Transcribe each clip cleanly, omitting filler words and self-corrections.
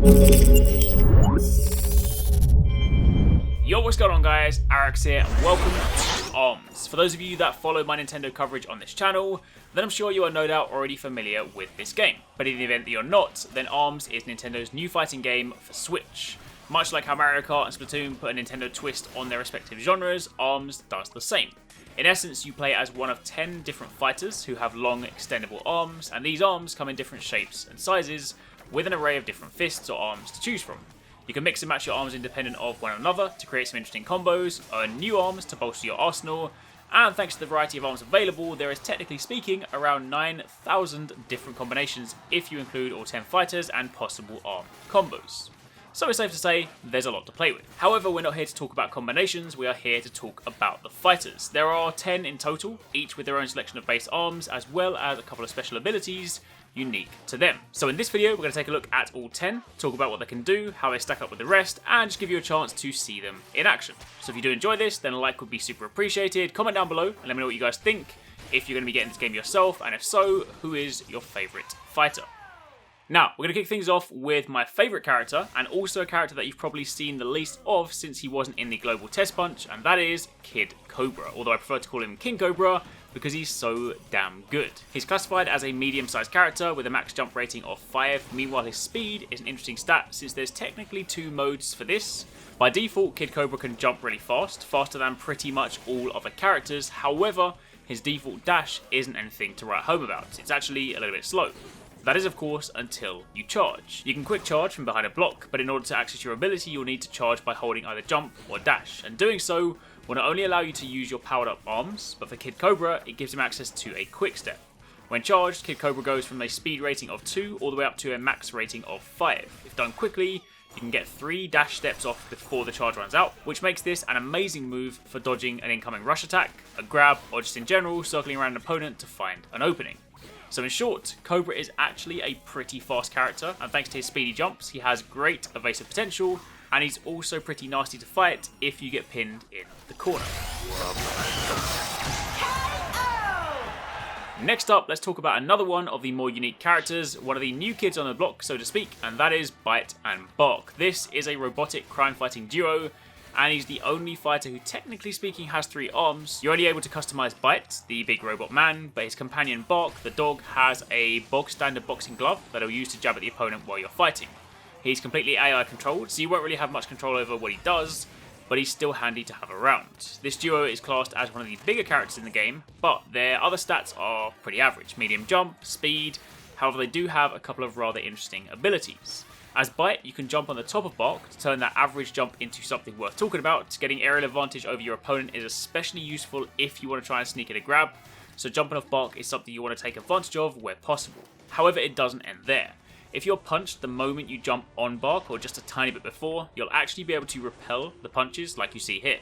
Yo, what's going on guys, Arekkz here and welcome to ARMS. For those of you that follow my Nintendo coverage on this channel, then I'm sure you are no doubt already familiar with this game. But in the event that you're not, then ARMS is Nintendo's new fighting game for Switch. Much like how Mario Kart and Splatoon put a Nintendo twist on their respective genres, ARMS does the same. In essence, you play as one of 10 different fighters who have long extendable arms, and these arms come in different shapes and sizes, with an array of different fists or arms to choose from. You can mix and match your arms independent of one another to create some interesting combos, earn new arms to bolster your arsenal, and thanks to the variety of arms available, there is technically speaking around 9,000 different combinations if you include all 10 fighters and possible arm combos. So it's safe to say, there's a lot to play with. However, we're not here to talk about combinations, we are here to talk about the fighters. There are 10 in total, each with their own selection of base arms, as well as a couple of special abilities unique to them. So in this video, we're going to take a look at all 10, talk about what they can do, how they stack up with the rest, and just give you a chance to see them in action. So if you do enjoy this, then a like would be super appreciated. Comment down below and let me know what you guys think, if you're going to be getting this game yourself, and if so, who is your favourite fighter? Now, we're going to kick things off with my favourite character, and also a character that you've probably seen the least of since he wasn't in the global test punch, and that is Kid Cobra, although I prefer to call him King Cobra because he's so damn good. He's classified as a medium-sized character with a max jump rating of 5, meanwhile his speed is an interesting stat since there's technically 2 modes for this. By default, Kid Cobra can jump really fast, faster than pretty much all other characters, however, his default dash isn't anything to write home about, it's actually a little bit slow. That is of course until you charge. You can quick charge from behind a block, but in order to access your ability you'll need to charge by holding either jump or dash, and doing so will not only allow you to use your powered up arms, but for Kid Cobra it gives him access to a quick step. When charged, Kid Cobra goes from a speed rating of 2 all the way up to a max rating of 5. If done quickly, you can get 3 dash steps off before the charge runs out, which makes this an amazing move for dodging an incoming rush attack, a grab, or just in general circling around an opponent to find an opening. So in short, Cobra is actually a pretty fast character, and thanks to his speedy jumps, he has great evasive potential, and he's also pretty nasty to fight if you get pinned in the corner. Next up, let's talk about another one of the more unique characters, one of the new kids on the block, so to speak, and that is Bite and Bark. This is a robotic crime-fighting duo, and he's the only fighter who technically speaking has 3 arms. You're only able to customize Bite, the big robot man, but his companion Bark, the dog, has a bog standard boxing glove that he'll use to jab at the opponent while you're fighting. He's completely AI controlled, so you won't really have much control over what he does, but he's still handy to have around. This duo is classed as one of the bigger characters in the game, but their other stats are pretty average. Medium jump, speed, however they do have a couple of rather interesting abilities. As Bite, you can jump on the top of Bark to turn that average jump into something worth talking about. Getting aerial advantage over your opponent is especially useful if you want to try and sneak in a grab, so jumping off Bark is something you want to take advantage of where possible. However, it doesn't end there. If you're punched the moment you jump on Bark, or just a tiny bit before, you'll actually be able to repel the punches like you see here.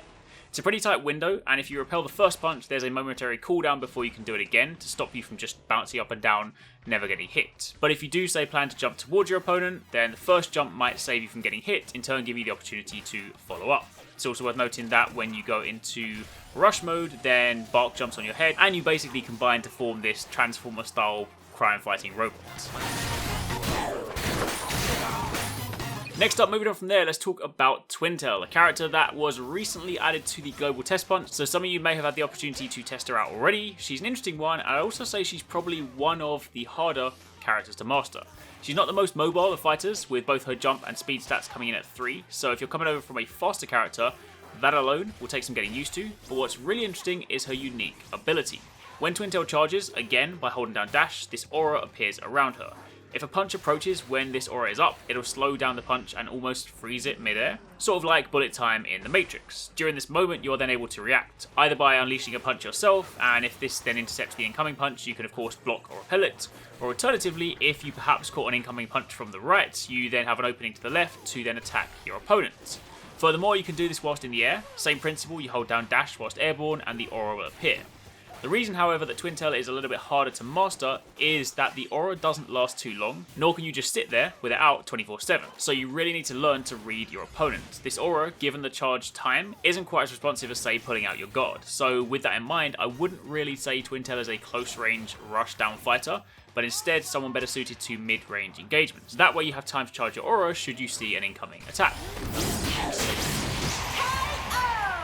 It's a pretty tight window, and if you repel the first punch, there's a momentary cooldown before you can do it again to stop you from just bouncing up and down, never getting hit. But if you do say plan to jump towards your opponent, then the first jump might save you from getting hit, in turn giving you the opportunity to follow up. It's also worth noting that when you go into rush mode, then Bark jumps on your head, and you basically combine to form this Transformer style crime fighting robot. Next up, moving on from there, let's talk about Twintail, a character that was recently added to the global test punch, so some of you may have had the opportunity to test her out already. She's an interesting one, and I also say she's probably one of the harder characters to master. She's not the most mobile of fighters, with both her jump and speed stats coming in at 3, so if you're coming over from a faster character, that alone will take some getting used to, but what's really interesting is her unique ability. When Twintail charges, again by holding down dash, this aura appears around her. If a punch approaches when this aura is up, it'll slow down the punch and almost freeze it mid-air, sort of like bullet time in the Matrix. During this moment, you're then able to react, either by unleashing a punch yourself, and if this then intercepts the incoming punch, you can of course block or repel it, or alternatively, if you perhaps caught an incoming punch from the right, you then have an opening to the left to then attack your opponent. Furthermore, you can do this whilst in the air. Same principle, you hold down dash whilst airborne and the aura will appear. The reason, however, that Twintail is a little bit harder to master is that the aura doesn't last too long, nor can you just sit there with it out 24/7, so you really need to learn to read your opponent. This aura, given the charge time, isn't quite as responsive as, say, pulling out your guard, so with that in mind, I wouldn't really say Twintail is a close range rush down fighter, but instead someone better suited to mid-range engagements. That way you have time to charge your aura should you see an incoming attack.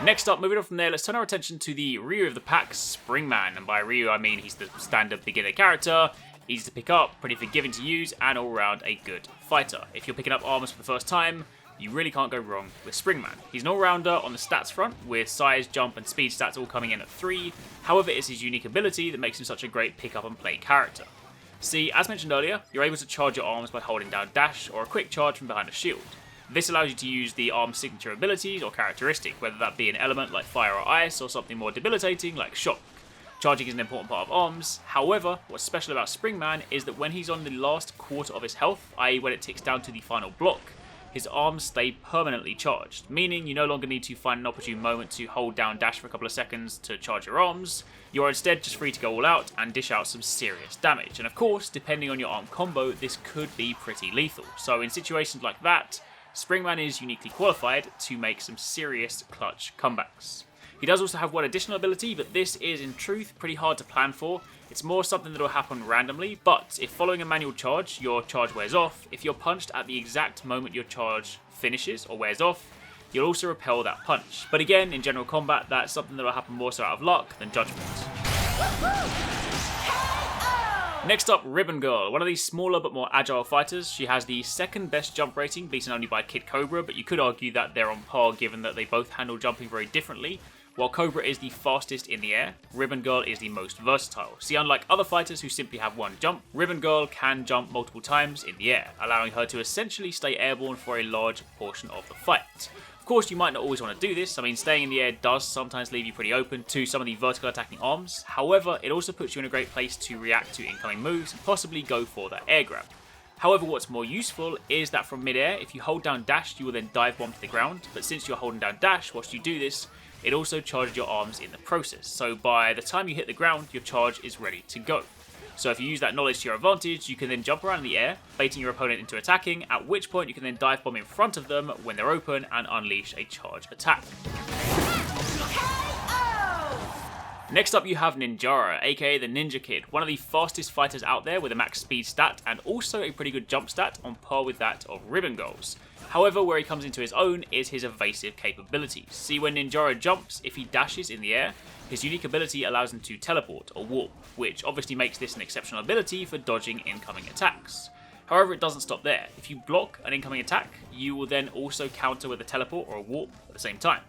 Next up, moving on from there, let's turn our attention to the Ryu of the pack, Springman. And by Ryu, I mean he's the standard beginner character, easy to pick up, pretty forgiving to use, and all around a good fighter. If you're picking up armors for the first time, you really can't go wrong with Springman. He's an all-rounder on the stats front, with size, jump, and speed stats all coming in at 3. However, it's his unique ability that makes him such a great pick-up-and-play character. See, as mentioned earlier, you're able to charge your arms by holding down dash, or a quick charge from behind a shield. This allows you to use the arm's signature abilities or characteristic, whether that be an element like fire or ice, or something more debilitating like shock. Charging is an important part of arms. However, what's special about Springman is that when he's on the last quarter of his health, i.e. when it ticks down to the final block, his arms stay permanently charged, meaning you no longer need to find an opportune moment to hold down dash for a couple of seconds to charge your arms. You are instead just free to go all out and dish out some serious damage. And of course, depending on your arm combo, this could be pretty lethal. So in situations like that, Springman is uniquely qualified to make some serious clutch comebacks. He does also have one additional ability, but this is in truth pretty hard to plan for. It's more something that will happen randomly, but if following a manual charge, your charge wears off, if you're punched at the exact moment your charge finishes or wears off, you'll also repel that punch. But again, in general combat, that's something that will happen more so out of luck than judgment. Next up, Ribbon Girl, one of these smaller but more agile fighters. She has the second best jump rating, beaten only by Kid Cobra, but you could argue that they're on par given that they both handle jumping very differently. While Cobra is the fastest in the air, Ribbon Girl is the most versatile. See, unlike other fighters who simply have one jump, Ribbon Girl can jump multiple times in the air, allowing her to essentially stay airborne for a large portion of the fight. Of course, you might not always want to do this. I mean, staying in the air does sometimes leave you pretty open to some of the vertical attacking arms. However, it also puts you in a great place to react to incoming moves and possibly go for that air grab. However, what's more useful is that from mid-air, if you hold down dash, you will then dive bomb to the ground. But since you're holding down dash whilst you do this, it also charges your arms in the process. So by the time you hit the ground, your charge is ready to go. So if you use that knowledge to your advantage, you can then jump around in the air, baiting your opponent into attacking, at which point you can then dive bomb in front of them when they're open and unleash a charge attack. Next up you have Ninjara, aka the Ninja Kid, one of the fastest fighters out there with a max speed stat and also a pretty good jump stat on par with that of Ribbon Girl's. However, where he comes into his own is his evasive capabilities. See, when Ninjara jumps, if he dashes in the air, his unique ability allows him to teleport or warp, which obviously makes this an exceptional ability for dodging incoming attacks. However, it doesn't stop there. If you block an incoming attack, you will then also counter with a teleport or a warp at the same time.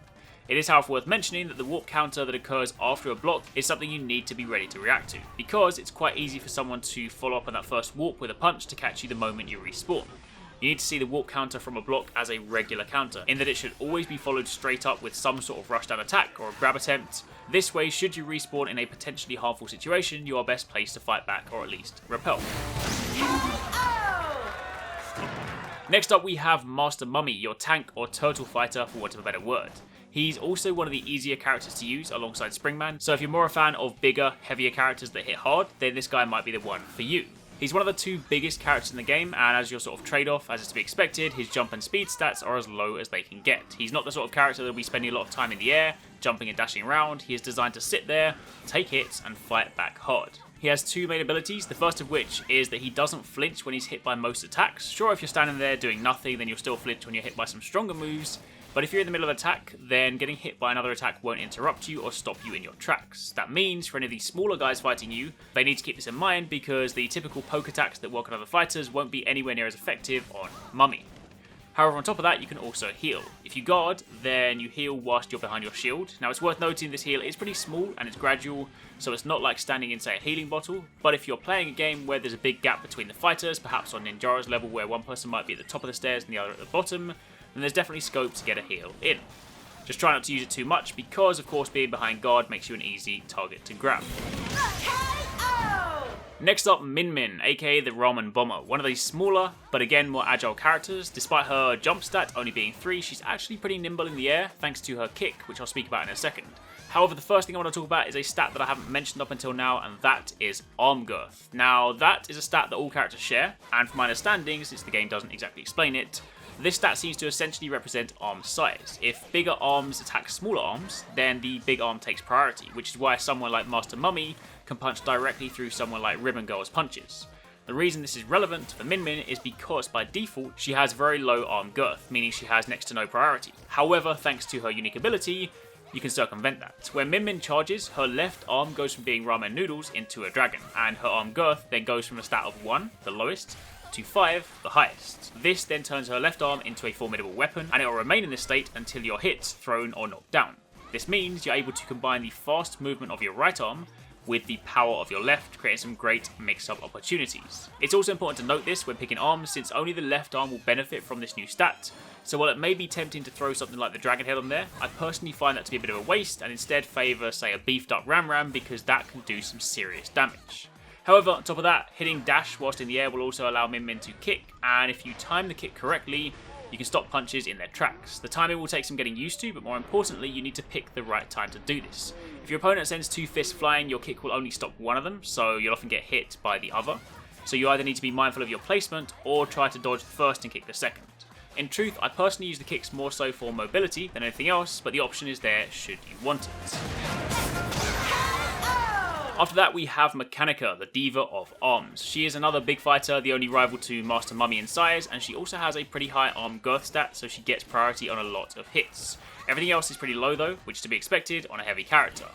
It is however worth mentioning that the warp counter that occurs after a block is something you need to be ready to react to, because it's quite easy for someone to follow up on that first warp with a punch to catch you the moment you respawn. You need to see the warp counter from a block as a regular counter, in that it should always be followed straight up with some sort of rushdown attack or a grab attempt. This way, should you respawn in a potentially harmful situation, you are best placed to fight back or at least repel. Next up we have Master Mummy, your tank or turtle fighter for want of a better word. He's also one of the easier characters to use alongside Springman, so if you're more a fan of bigger, heavier characters that hit hard, then this guy might be the one for you. He's one of the two biggest characters in the game, and as your sort of trade-off, as is to be expected, his jump and speed stats are as low as they can get. He's not the sort of character that will be spending a lot of time in the air, jumping and dashing around. He is designed to sit there, take hits, and fight back hard. He has two main abilities, the first of which is that he doesn't flinch when he's hit by most attacks. Sure, if you're standing there doing nothing, then you'll still flinch when you're hit by some stronger moves, but if you're in the middle of attack, then getting hit by another attack won't interrupt you or stop you in your tracks. That means for any of these smaller guys fighting you, they need to keep this in mind because the typical poke attacks that work on other fighters won't be anywhere near as effective on Mummy. However, on top of that, you can also heal. If you guard, then you heal whilst you're behind your shield. Now, it's worth noting this heal is pretty small and it's gradual, so it's not like standing in, say, a healing bottle. But if you're playing a game where there's a big gap between the fighters, perhaps on Ninjara's level where one person might be at the top of the stairs and the other at the bottom, then there's definitely scope to get a heal in. Just try not to use it too much because, of course, being behind guard makes you an easy target to grab. Next up, Minh Minh, aka the Ramen Bomber, one of these smaller, but again more agile characters. Despite her jump stat only being 3, she's actually pretty nimble in the air thanks to her kick, which I'll speak about in a second. However, the first thing I want to talk about is a stat that I haven't mentioned up until now, and that is arm girth. Now, that is a stat that all characters share, and from my understanding, since the game doesn't exactly explain it, this stat seems to essentially represent arm size. If bigger arms attack smaller arms, then the big arm takes priority, which is why someone like Master Mummy can punch directly through someone like Ribbon Girl's punches. The reason this is relevant for Minh Minh is because by default she has very low arm girth, meaning she has next to no priority. However, thanks to her unique ability, you can circumvent that. When Minh Minh charges, her left arm goes from being ramen noodles into a dragon, and her arm girth then goes from a stat of 1, the lowest, to 5, the highest. This then turns her left arm into a formidable weapon, and it will remain in this state until you're hit, thrown, or knocked down. This means you're able to combine the fast movement of your right arm with the power of your left, creating some great mix-up opportunities. It's also important to note this when picking arms, since only the left arm will benefit from this new stat. So while it may be tempting to throw something like the dragon head on there, I personally find that to be a bit of a waste and instead favour, say, a beefed up ram because that can do some serious damage. However, on top of that, hitting dash whilst in the air will also allow Minh Minh to kick, and if you time the kick correctly, you can stop punches in their tracks. The timing will take some getting used to, but more importantly, you need to pick the right time to do this. If your opponent sends 2 fists flying, your kick will only stop one of them, so you'll often get hit by the other. So you either need to be mindful of your placement, or try to dodge the first and kick the second. In truth, I personally use the kicks more so for mobility than anything else, but the option is there should you want it. After that, we have Mechanica, the diva of arms. She is another big fighter, the only rival to Master Mummy in size, and she also has a pretty high arm girth stat, so she gets priority on a lot of hits. Everything else is pretty low though, which is to be expected on a heavy character.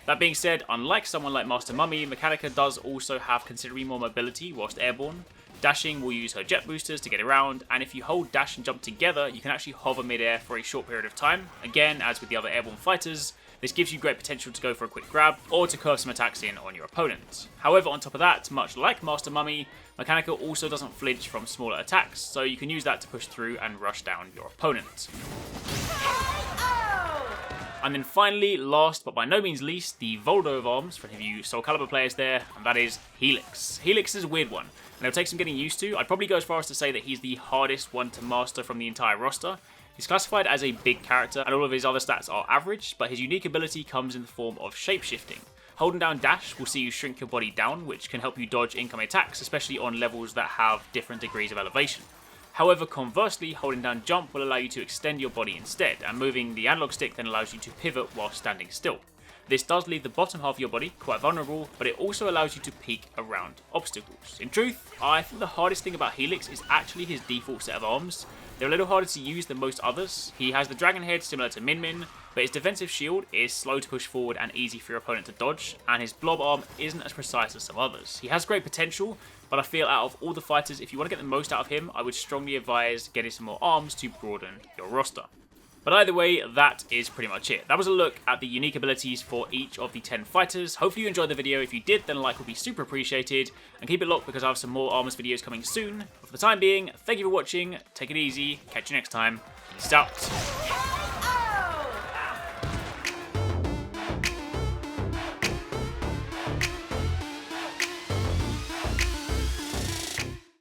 That being said, unlike someone like Master Mummy, Mechanica does also have considerably more mobility whilst airborne. Dashing will use her jet boosters to get around, and if you hold dash and jump together, you can actually hover mid-air for a short period of time. Again, as with the other airborne fighters, this gives you great potential to go for a quick grab, or to curve some attacks in on your opponent. However, on top of that, much like Master Mummy, Mechanica also doesn't flinch from smaller attacks, so you can use that to push through and rush down your opponent. And then finally, last but by no means least, the Voldo of arms, for any of you Soul Calibur players there, and that is Helix. Helix is a weird one, and it'll take some getting used to. I'd probably go as far as to say that he's the hardest one to master from the entire roster. He's classified as a big character, and all of his other stats are average, but his unique ability comes in the form of shapeshifting. Holding down dash will see you shrink your body down, which can help you dodge incoming attacks, especially on levels that have different degrees of elevation. However, conversely, holding down jump will allow you to extend your body instead, and moving the analog stick then allows you to pivot while standing still. This does leave the bottom half of your body quite vulnerable, but it also allows you to peek around obstacles. In truth, I think the hardest thing about Helix is actually his default set of arms. They're a little harder to use than most others. He has the dragon head similar to Minh Minh, but his defensive shield is slow to push forward and easy for your opponent to dodge, and his blob arm isn't as precise as some others. He has great potential, but I feel out of all the fighters, if you want to get the most out of him, I would strongly advise getting some more arms to broaden your roster. But either way, that is pretty much it. That was a look at the unique abilities for each of the 10 fighters. Hopefully you enjoyed the video. If you did, then a like would be super appreciated. And keep it locked because I have some more armors videos coming soon. But for the time being, thank you for watching. Take it easy. Catch you next time. Peace out.